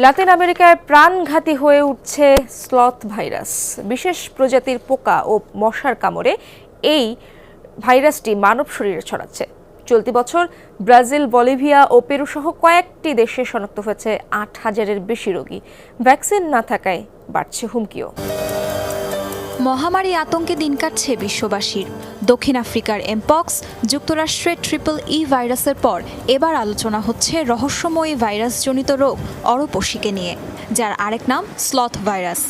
লাতিন আমেরিকায় প্রাণঘাতী হয়ে উঠছে স্লথ ভাইরাস। বিশেষ প্রজাতির পোকা ও মশার কামড়ে এই ভাইরাসটি মানব শরীরে ছড়াচ্ছে। চলতি বছর ব্রাজিল, বলিভিয়া ও পেরু সহ কয়েকটি দেশে শনাক্ত হয়েছে ৮,০০০-এর বেশি রোগী। ভ্যাকসিন না থাকায় বাড়ছে হুমকিও। মহামারী আতঙ্কে দিন কাটছে বিশ্ববাসীর। দক্ষিণ আফ্রিকার এমপক্স, যুক্তরাষ্ট্রের ট্রিপল-ই ভাইরাসের পর এবার আলোচনা হচ্ছে রহস্যময়ী ভাইরাসজনিত রোগ অরোপসিকে নিয়ে, যার আরেক নাম স্লথ ভাইরাস।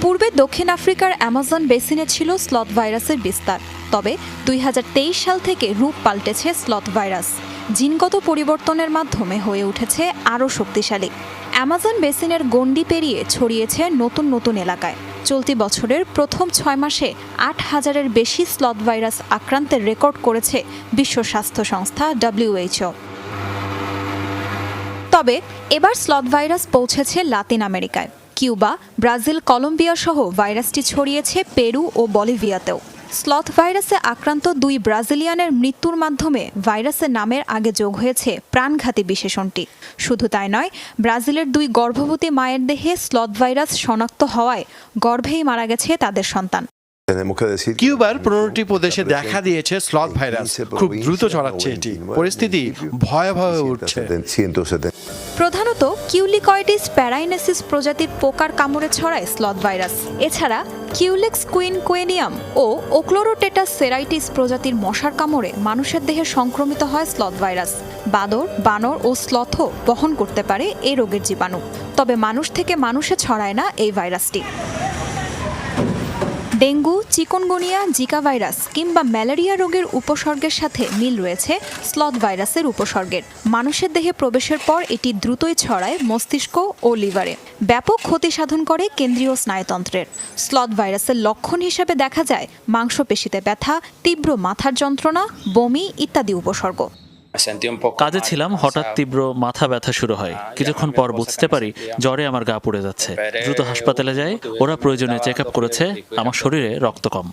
পূর্বে দক্ষিণ আফ্রিকার অ্যামাজন বেসিনে ছিল স্লথ ভাইরাসের বিস্তার, তবে ২০২৩ সাল থেকে রূপ পাল্টেছে স্লথ ভাইরাস। জিনগত পরিবর্তনের মাধ্যমে হয়ে উঠেছে আরও শক্তিশালী। অ্যামাজন বেসিনের গণ্ডি পেরিয়ে ছড়িয়েছে নতুন নতুন এলাকায়। চলতি বছরের প্রথম ৬ মাসে ৮,০০০-এর বেশি স্লথ ভাইরাস আক্রান্তের রেকর্ড করেছে বিশ্ব স্বাস্থ্য সংস্থা WHO। তবে এবার স্লথ ভাইরাস পৌঁছেছে লাতিন আমেরিকায়। কিউবা, ব্রাজিল, কলম্বিয়া সহ ভাইরাসটি ছড়িয়েছে পেরু ও বলিভিয়াতেও। স্লথ ভাইরাসে আক্রান্ত ২ ব্রাজিলিয়ানের মৃত্যুর মাধ্যমে ভাইরাসের নামের আগে যোগ হয়েছে প্রাণঘাতী বিশেষণটি। শুধু তাই নয়, ব্রাজিলের ২ গর্ভবতী মায়ের দেহে স্লথ ভাইরাস শনাক্ত হওয়ায় গর্ভেই মারা গেছে তাদের সন্তান। কিউবার ১৫টি প্রদেশে দেখা দিয়েছে স্লথ ভাইরাস। খুব দ্রুত ছড়াচ্ছে এটি। পরিস্থিতি ভয়াবহ হয়ে উঠছে। প্রধানত কিউলিকয়েডিস প্যারাইনেসিস প্রজাতির পোকার কামড়ে ছড়ায় স্লথ ভাইরাস। এছাড়া কিউলেক্স কুইনকুয়েনিয়াম ও ওক্লোরোটেটাস সেরাইটিস প্রজাতির মশার কামড়ে মানুষের দেহে সংক্রমিত হয় স্লথ ভাইরাস। বাদর, বানর ও স্লথও বহন করতে পারে এই রোগের জীবাণু। তবে মানুষ থেকে মানুষে ছড়ায় না এই ভাইরাসটি। ডেঙ্গু, চিকুনগুনিয়া, জিকা ভাইরাস কিংবা ম্যালেরিয়া রোগের উপসর্গের সাথে মিল রয়েছে স্লথ ভাইরাসের উপসর্গের। মানুষের দেহে প্রবেশের পর এটি দ্রুতই ছড়ায় মস্তিষ্ক ও লিভারে। ব্যাপক ক্ষতি সাধন করে কেন্দ্রীয় স্নায়ুতন্ত্রের। স্লথ ভাইরাসের লক্ষণ হিসেবে দেখা যায় মাংসপেশিতে ব্যথা, তীব্র মাথার যন্ত্রণা, বমি ইত্যাদি উপসর্গ। কাজে ছিলাম, হঠাৎ তীব্র মাথা ব্যথা শুরু হয়। কিছুক্ষণ পর বুঝতে পারি জ্বরে আমার গা পুড়ে যাচ্ছে। দ্রুত হাসপাতালে যাই। ওরা প্রয়োজনে চেক আপ করেছে। আমার শরীরে রক্ত কম।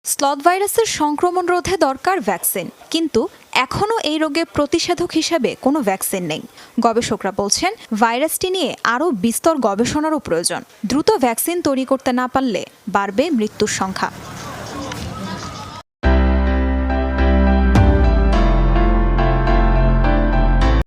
স্লথ ভাইরাসের সংক্রমণ রোধে দরকার ভ্যাকসিন, কিন্তু এখনও এই রোগের প্রতিষেধক হিসেবে কোনো ভ্যাকসিন নেই। গবেষকরা বলছেন ভাইরাসটি নিয়ে আরও বিস্তর গবেষণারও প্রয়োজন। দ্রুত ভ্যাকসিন তৈরি করতে না পারলে বাড়বে মৃত্যুর সংখ্যা।